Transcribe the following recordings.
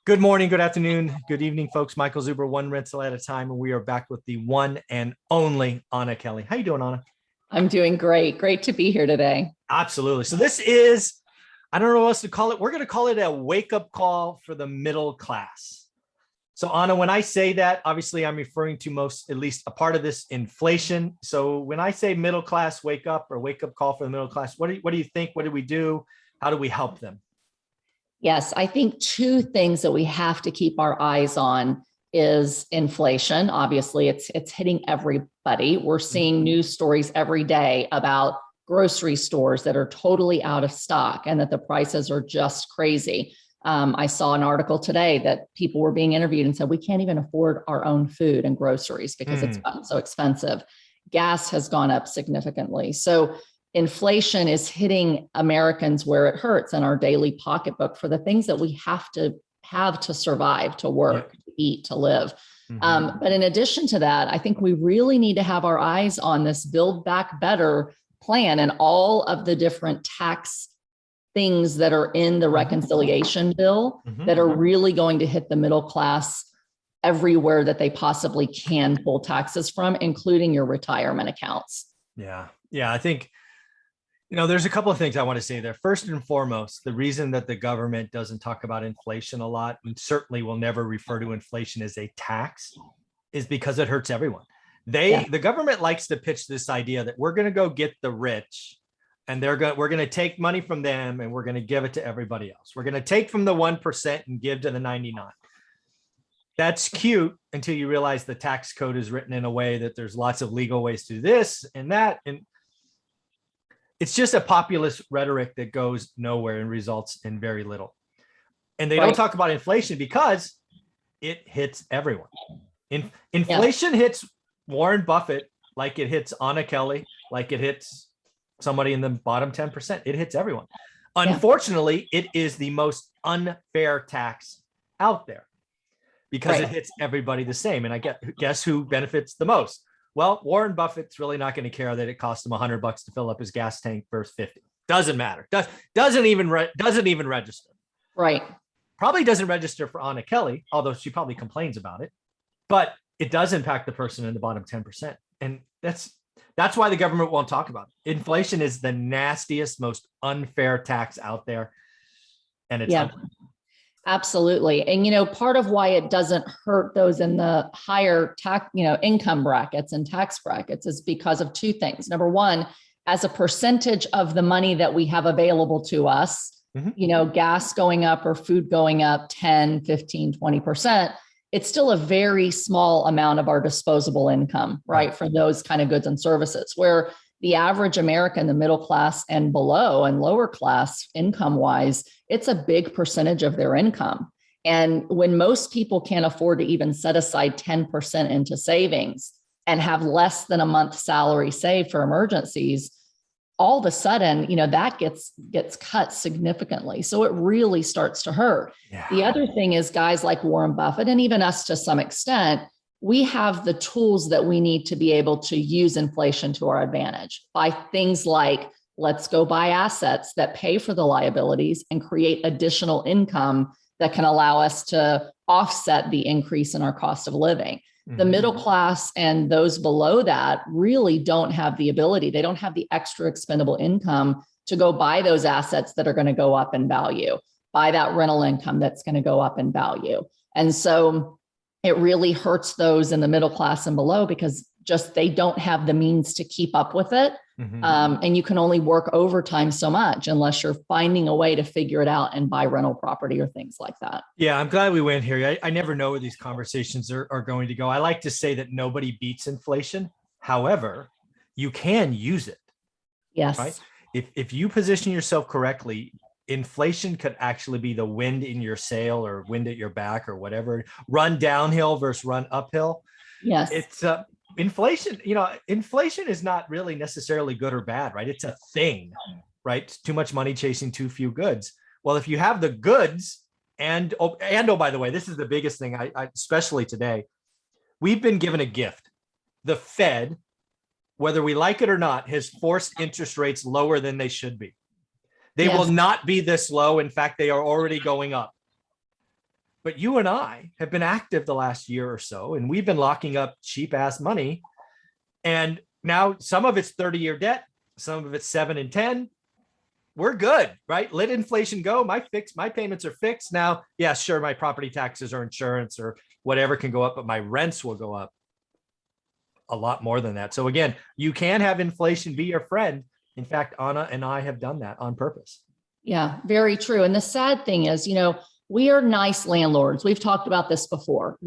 Good morning, good afternoon, good evening, folks. Michael Zuber, one rental at a time, and we are back with the one and only Anna Kelly. How you doing, Anna? I'm doing great. Great to be here today. Absolutely. So this is, I don't know what else to call it. We're going to call it a wake-up call for the middle class. So Anna, when I say that, obviously I'm referring to most, at least a part of this, inflation. So when I say middle class wake up or wake up call for the middle class, what do you think? What do we do? How do we help them? Yes, I think two things that we have to keep our eyes on is inflation. Obviously, it's hitting everybody. We're seeing news stories every day about grocery stores that are totally out of stock and that the prices are just crazy. I saw an article today that people were being interviewed and said, we can't even afford our own food and groceries because it's gotten so expensive. Gas has gone up significantly. So inflation is hitting Americans where it hurts in our daily pocketbook for the things that we have to survive, to work, to eat, to live. But in addition to that, I think we really need to have our eyes on this Build Back Better plan and all of the different tax things that are in the reconciliation bill that are really going to hit the middle class everywhere that they possibly can pull taxes from, including your retirement accounts. Yeah. I think, there's a couple of things I want to say there. First and foremost, the reason that the government doesn't talk about inflation a lot, and certainly will never refer to inflation as a tax, is because it hurts everyone. The government likes to pitch this idea that we're going to go get the rich and we're going to take money from them and we're going to give it to everybody else. We're going to take from the 1% and give to the 99. That's cute until you realize the tax code is written in a way that there's lots of legal ways to do this and that. And it's just a populist rhetoric that goes nowhere and results in very little. And they don't talk about inflation because it hits everyone. Inflation hits Warren Buffett like it hits Anna Kelly, like it hits somebody in the bottom 10%. It hits everyone. Unfortunately, it is the most unfair tax out there because it hits everybody the same. And guess who benefits the most? Well, Warren Buffett's really not going to care that it cost him $100 to fill up his gas tank versus 50. Doesn't matter. Doesn't even register. Right. Probably doesn't register for Anna Kelly, although she probably complains about it. But it does impact the person in the bottom 10%. And that's why the government won't talk about it. Inflation is the nastiest, most unfair tax out there. And it's absolutely. And, part of why it doesn't hurt those in the higher tax, income brackets and tax brackets is because of two things. Number one, as a percentage of the money that we have available to us, gas going up or food going up 10, 15, 20%, it's still a very small amount of our disposable income, right? For those kind of goods and services, where the average American, the middle class and below and lower class income wise, it's a big percentage of their income. And when most people can't afford to even set aside 10% into savings and have less than a month's salary saved for emergencies, all of a sudden, that gets cut significantly. So it really starts to hurt. The other thing is guys like Warren Buffett and even us to some extent, we have the tools that we need to be able to use inflation to our advantage by things like, let's go buy assets that pay for the liabilities and create additional income that can allow us to offset the increase in our cost of living. The middle class and those below that really don't have the ability. They don't have the extra expendable income to go buy those assets that are going to go up in value, buy that rental income that's going to go up in value. And so it really hurts those in the middle class and below because just they don't have the means to keep up with it. And you can only work overtime so much unless you're finding a way to figure it out and buy rental property or things like that. Yeah, I'm glad we went here. I never know where these conversations are going to go. I like to say that nobody beats inflation. However, you can use it. Yes. Right? If you position yourself correctly, inflation could actually be the wind in your sail or wind at your back or whatever. Run downhill versus run uphill. Yes. It's inflation, inflation is not really necessarily good or bad, right? It's a thing, right? Too much money chasing too few goods. Well, if you have the goods and by the way, this is the biggest thing, I especially today, we've been given a gift. The Fed, whether we like it or not, has forced interest rates lower than they should be. They will not be this low. In fact, they are already going up. but you and I have been active the last year or so, and we've been locking up cheap ass money. And now some of it's 30-year debt, some of it's 7 and 10. We're good, right? Let inflation go. My payments are fixed now. Yeah, sure, my property taxes or insurance or whatever can go up, but my rents will go up a lot more than that. So again, you can have inflation be your friend. In fact, Anna and I have done that on purpose. Yeah, very true. And the sad thing is, we are nice landlords. We've talked about this before.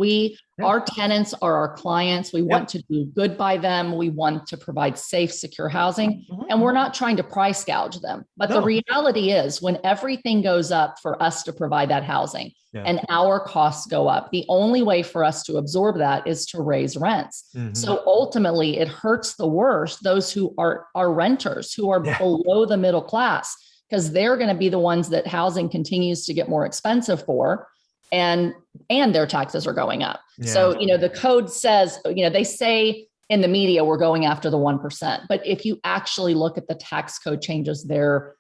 Our tenants are our clients. We want to do good by them. We want to provide safe, secure housing, and we're not trying to price gouge them. But the reality is when everything goes up for us to provide that housing and our costs go up, the only way for us to absorb that is to raise rents. So ultimately it hurts the worst, those who are renters, who are below the middle class, because they're going to be the ones that housing continues to get more expensive for, and their taxes are going up. Yeah. So, the code says, they say in the media, we're going after the 1%. But if you actually look at the tax code changes they're,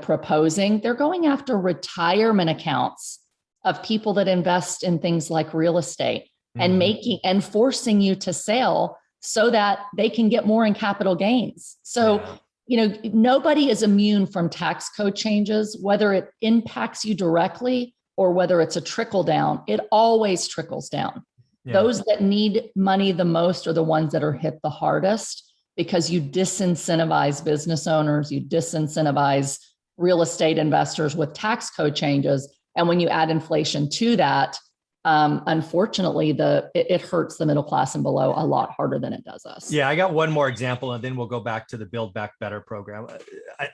proposing, they're going after retirement accounts of people that invest in things like real estate and forcing you to sell so that they can get more in capital gains. So, nobody is immune from tax code changes, whether it impacts you directly or whether it's a trickle down. It always trickles down. Yeah. Those that need money the most are the ones that are hit the hardest, because you disincentivize business owners, you disincentivize real estate investors with tax code changes. And when you add inflation to that, unfortunately, it hurts the middle class and below a lot harder than it does us. Yeah, I got one more example, and then we'll go back to the Build Back Better program.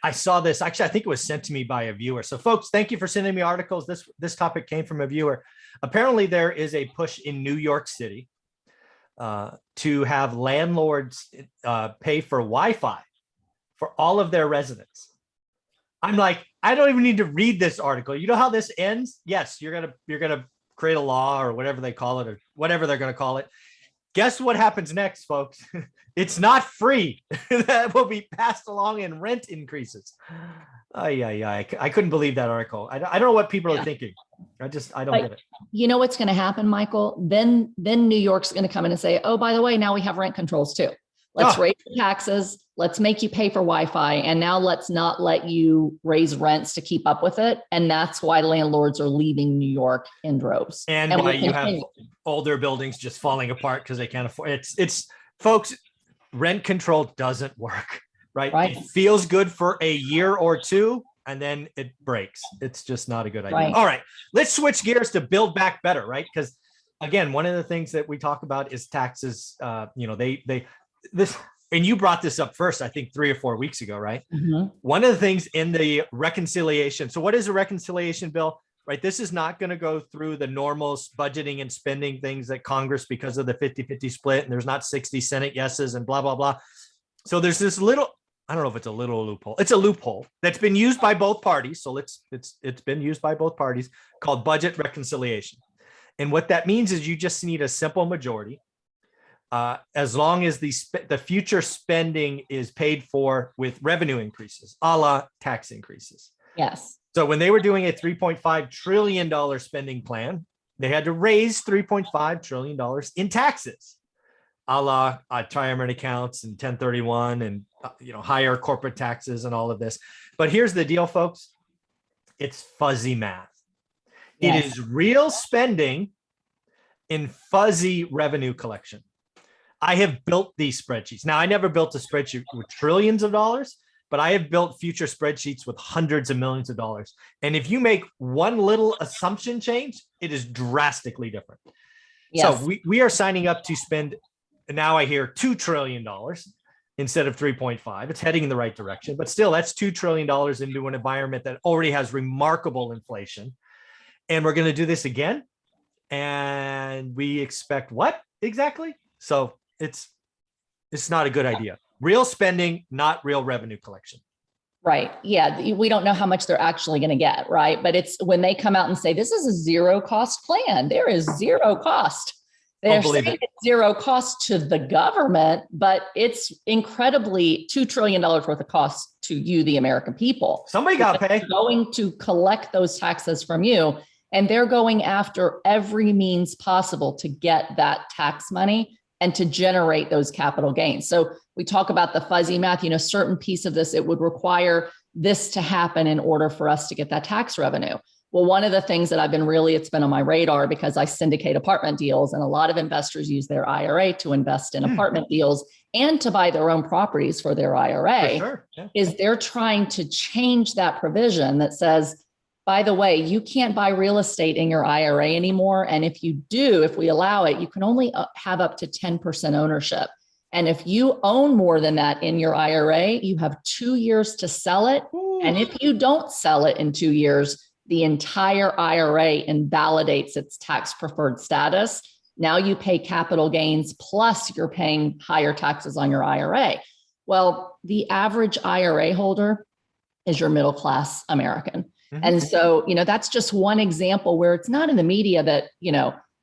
I saw this, actually, I think it was sent to me by a viewer. So folks, thank you for sending me articles. This topic came from a viewer. Apparently there is a push in New York City to have landlords pay for Wi-Fi for all of their residents. I'm like, I don't even need to read this article. You know how this ends? Yes, you're gonna create a law or whatever they call it, or whatever they're going to call it. Guess what happens next, folks? It's not free. That will be passed along in rent increases. I couldn't believe that article. I don't know what people are thinking. I don't get it. You know what's going to happen, Michael? Then New York's going to come in and say, oh, by the way, now we have rent controls too. Let's raise the taxes. Let's make you pay for Wi-Fi. And now let's not let you raise rents to keep up with it. And that's why landlords are leaving New York in droves. And why you have older buildings just falling apart because they can't afford it. It's folks, rent control doesn't work, right? It feels good for a year or two, and then it breaks. It's just not a good idea. All right, let's switch gears to Build Back Better, right? Because again, one of the things that we talk about is taxes. And you brought this up first, I think 3 or 4 weeks ago, right? One of the things in the reconciliation. So what is a reconciliation bill, right? This is not going to go through the normal budgeting and spending things that Congress, because of the 50-50 split, and there's not 60 Senate yeses and blah, blah, blah. So there's this little, I don't know if it's a little loophole. It's a loophole that's been used by both parties. So it's been used by both parties, called budget reconciliation. And what that means is you just need a simple majority. As long as the future spending is paid for with revenue increases, a la tax increases. Yes. So when they were doing a $3.5 trillion spending plan, they had to raise $3.5 trillion in taxes, a la retirement accounts and 1031 and higher corporate taxes and all of this. But here's the deal, folks. It's fuzzy math. Yes. It is real spending in fuzzy revenue collection. I have built these spreadsheets. Now, I never built a spreadsheet with trillions of dollars, but I have built future spreadsheets with hundreds of millions of dollars. And if you make one little assumption change, it is drastically different. Yes. So we are signing up to spend, now I hear $2 trillion instead of 3.5. It's heading in the right direction, but still that's $2 trillion into an environment that already has remarkable inflation. And we're going to do this again. And we expect what exactly? So it's not a good idea. Real spending, not real revenue collection. Right. Yeah. We don't know how much they're actually going to get. Right. But it's when they come out and say, this is a zero cost plan. There is zero cost. They're saying it's zero cost to the government, but it's incredibly $2 trillion worth of cost to you, the American people. Somebody got to pay. Going to collect those taxes from you. And they're going after every means possible to get that tax money and to generate those capital gains. So we talk about the fuzzy math, certain piece of this, it would require this to happen in order for us to get that tax revenue. Well, one of the things that it's been on my radar because I syndicate apartment deals, and a lot of investors use their IRA to invest in apartment deals and to buy their own properties for their IRA, For sure. is they're trying to change that provision that says, by the way, you can't buy real estate in your IRA anymore. And if you do, if we allow it, you can only have up to 10% ownership. And if you own more than that in your IRA, you have 2 years to sell it. Ooh. And if you don't sell it in 2 years, the entire IRA invalidates its tax preferred status. Now you pay capital gains, plus you're paying higher taxes on your IRA. Well, the average IRA holder is your middle class American. Mhm. And so, that's just one example where it's not in the media that,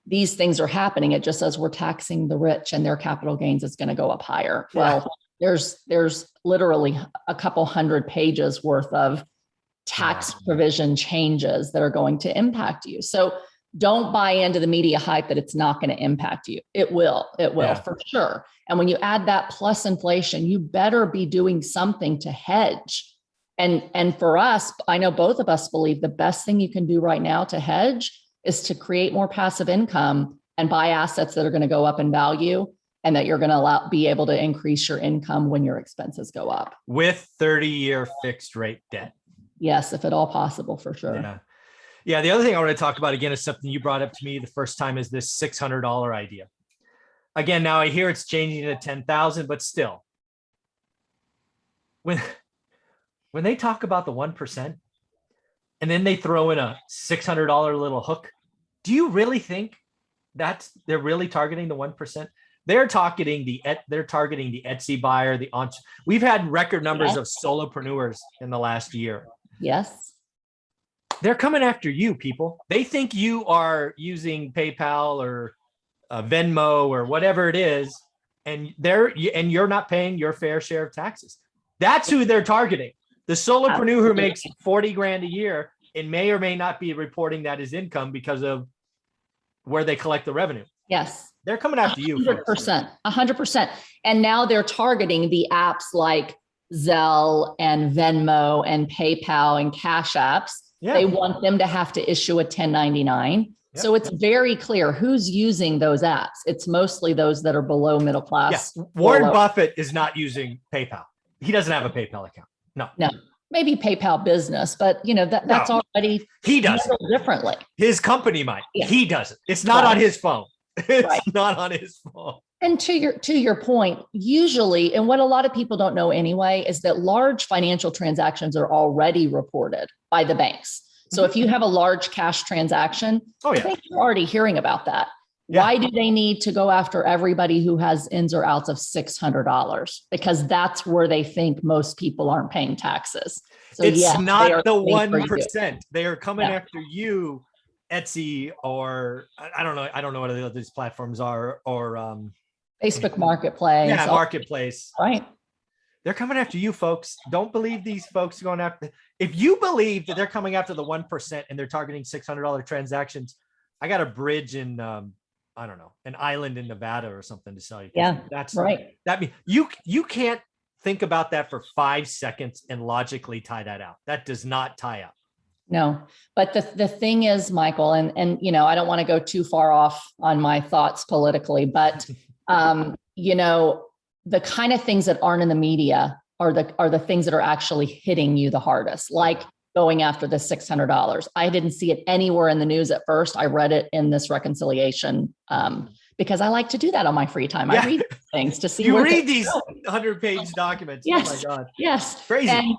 these things are happening. It just says we're taxing the rich and their capital gains is going to go up higher. Yeah. Well, there's literally a couple hundred pages worth of tax provision changes that are going to impact you. So don't buy into the media hype that it's not going to impact you. It will for sure. And when you add that plus inflation, you better be doing something to hedge. And for us, I know both of us believe the best thing you can do right now to hedge is to create more passive income and buy assets that are going to go up in value and that you're going to be able to increase your income when your expenses go up. With 30-year fixed rate debt. Yes, if at all possible, for sure. Yeah. The other thing I want to talk about again is something you brought up to me the first time is this $600 idea. Again, now I hear it's changing to 10,000, but still, when they talk about the 1% and then they throw in a $600 little hook, do you really think they're really targeting the 1%? They're targeting the Etsy buyer, we've had record numbers of solopreneurs in the last year. Yes. They're coming after you, people. They think you are using PayPal or Venmo or whatever it is, and you're not paying your fair share of taxes. That's who they're targeting. The solopreneur who makes 40 grand a year and may or may not be reporting that as income because of where they collect the revenue. Yes. They're coming after you. 100%. And now they're targeting the apps like Zelle and Venmo and PayPal and Cash Apps. Yeah. They want them to have to issue a 1099. Yep. So it's very clear who's using those apps. It's mostly those that are below middle class. Yeah. Warren Buffett is not using PayPal. He doesn't have a PayPal account. No. Maybe PayPal business, but that's already he does it differently. His company might. Yeah. He does it. It's not on his phone. It's not on his phone. And to your point, usually, and what a lot of people don't know anyway, is that large financial transactions are already reported by the banks. So if you have a large cash transaction, I think you're already hearing about that. Yeah. Why do they need to go after everybody who has ins or outs of $600? Because that's where they think most people aren't paying taxes. So it's not the 1%. They are coming after you, Etsy, or I don't know what these platforms are, or Facebook Marketplace. Yeah, Marketplace. Right. They're coming after you, folks. Don't believe these folks going after. If you believe that they're coming after the 1% and they're targeting $600 transactions, I got a bridge in I don't know, an island in Nevada or something to sell you. Yeah, that's right. That means you can't think about that for 5 seconds and logically tie that out. That does not tie up. No, but the thing is, Michael, and I don't want to go too far off on my thoughts politically, but the kind of things that aren't in the media are the things that are actually hitting you the hardest, like going after the $600. I didn't see it anywhere in the news at first. I read it in this reconciliation because I like to do that on my free time. I read things to see. You read these 100-page documents. Yes. Oh my God. Yes. Crazy.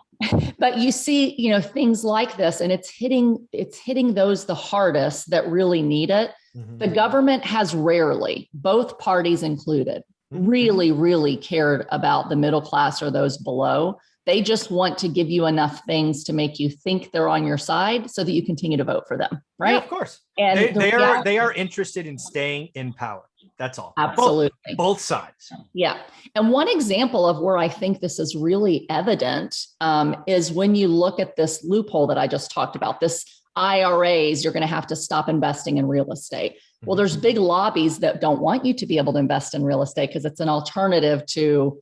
But you see, things like this, and it's hitting those the hardest that really need it. Mm-hmm. The government has rarely, both parties included, really, really cared about the middle class or those below. They just want to give you enough things to make you think they're on your side so that you continue to vote for them. Right. Yeah, of course. And they are interested in staying in power. That's all. Absolutely. Both sides. Yeah. And one example of where I think this is really evident is when you look at this loophole that I just talked about, this IRAs, you're going to have to stop investing in real estate. Well, there's big lobbies that don't want you to be able to invest in real estate because it's an alternative to,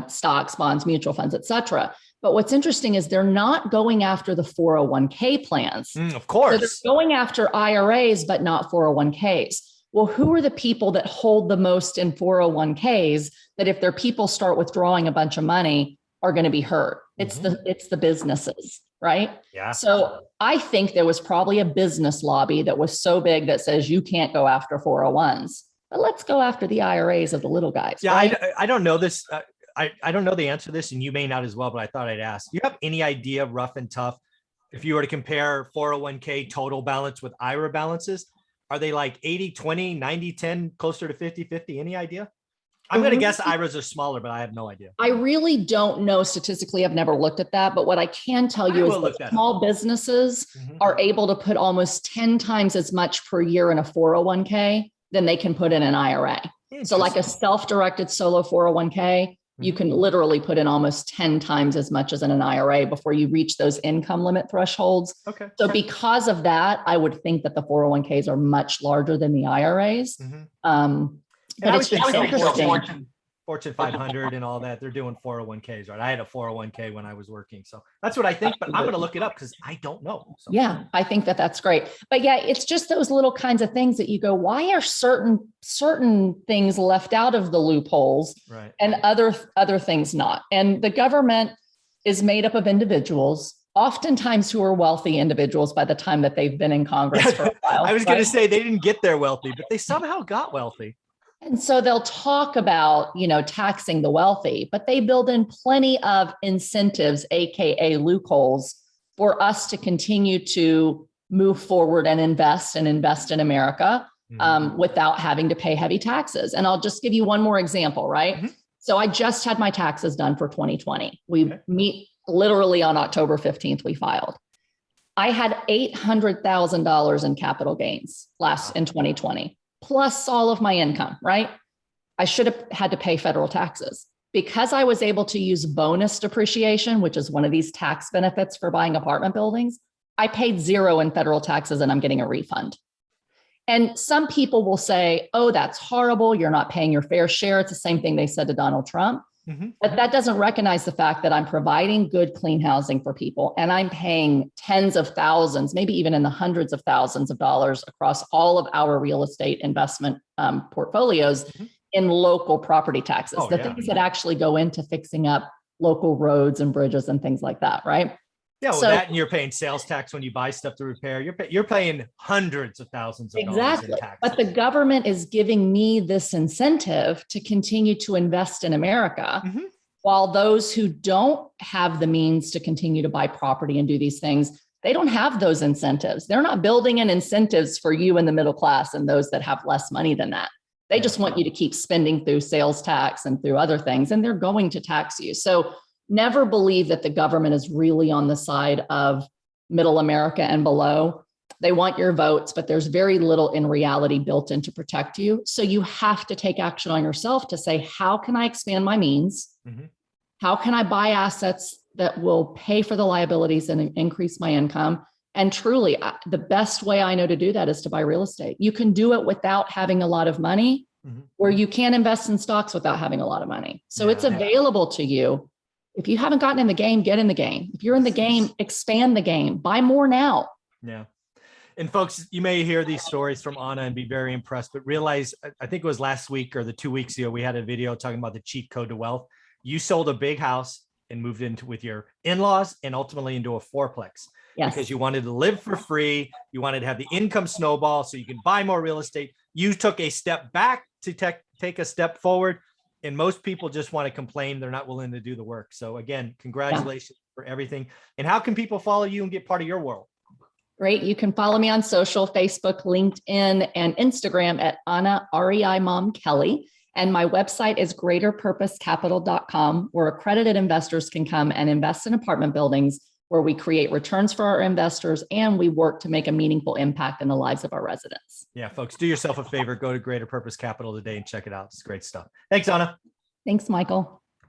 stocks, bonds, mutual funds, et cetera. But what's interesting is they're not going after the 401k plans. Of course. So they're going after IRAs, but not 401ks. Well, who are the people that hold the most in 401ks that if their people start withdrawing a bunch of money are going to be hurt? It's the businesses, right? Yeah. So I think there was probably a business lobby that was so big that says you can't go after 401s, but let's go after the IRAs of the little guys. Yeah. Right? I don't know this. I don't know the answer to this, and you may not as well, but I thought I'd ask. Do you have any idea, rough and tough, if you were to compare 401k total balance with IRA balances? Are they like 80-20, 90-10, closer to 50-50? Any idea? I'm going to guess IRAs are smaller, but I have no idea. I really don't know statistically. I've never looked at that. But what I can tell you is that small businesses are able to put almost 10 times as much per year in a 401k than they can put in an IRA. So like a self-directed solo 401k, you can literally put in almost 10 times as much as in an IRA before you reach those income limit thresholds. Okay. So because of that, I would think that the 401ks are much larger than the IRAs. But it's just interesting. Fortune 500 and all that, they're doing 401ks, right? I had a 401k when I was working. So that's what I think, but I'm going to look it up because I don't know. So. Yeah, I think that that's great. But yeah, it's just those little kinds of things that you go, why are certain things left out of the loopholes, right, and other things not? And the government is made up of individuals, oftentimes who are wealthy individuals by the time that they've been in Congress for a while. I was going to say they didn't get there wealthy, but they somehow got wealthy. And so they'll talk about, taxing the wealthy, but they build in plenty of incentives, AKA loopholes, for us to continue to move forward and invest in America without having to pay heavy taxes. And I'll just give you one more example, right? So I just had my taxes done for 2020. We meet literally on October 15th, we filed. I had $800,000 in capital gains in 2020. Plus all of my income, right? I should have had to pay federal taxes. Because I was able to use bonus depreciation, which is one of these tax benefits for buying apartment buildings, I paid zero in federal taxes and I'm getting a refund. And some people will say, oh, that's horrible. You're not paying your fair share. It's the same thing they said to Donald Trump. But that doesn't recognize the fact that I'm providing good, clean housing for people. And I'm paying tens of thousands, maybe even in the hundreds of thousands of dollars across all of our real estate investment portfolios in local property taxes, things that actually go into fixing up local roads and bridges and things like that, right? Yeah, well, that and you're paying sales tax when you buy stuff to repair. You're paying hundreds of thousands of dollars in taxes. But the government is giving me this incentive to continue to invest in America, while those who don't have the means to continue to buy property and do these things, they don't have those incentives. They're not building in incentives for you in the middle class and those that have less money than that. They just want you to keep spending through sales tax and through other things, and they're going to tax you. So never believe that the government is really on the side of middle America and below. They want your votes, but there's very little in reality built in to protect you. So you have to take action on yourself to say, how can I expand my means? How can I buy assets that will pay for the liabilities and increase my income? And truly, the best way I know to do that is to buy real estate. You can do it without having a lot of money, or you can invest in stocks without having a lot of money. So it's available to you. If you haven't gotten in the game, get in the game. If you're in the game, expand the game. Buy more now. Yeah. And folks, you may hear these stories from Anna and be very impressed, but realize, I think it was last week or the 2 weeks ago, we had a video talking about the cheat code to wealth. You sold a big house and moved into with your in-laws and ultimately into a fourplex because you wanted to live for free. You wanted to have the income snowball so you can buy more real estate. You took a step back to take a step forward. And most people just want to complain. They're not willing to do the work. So again, congratulations for everything. And how can people follow you and get part of your world? Great. You can follow me on social, Facebook, LinkedIn, and Instagram at Anna REI Mom Kelly. And my website is greaterpurposecapital.com, where accredited investors can come and invest in apartment buildings where we create returns for our investors and we work to make a meaningful impact in the lives of our residents. Yeah, folks, do yourself a favor. Go to Greater Purpose Capital today and check it out. It's great stuff. Thanks, Anna. Thanks, Michael.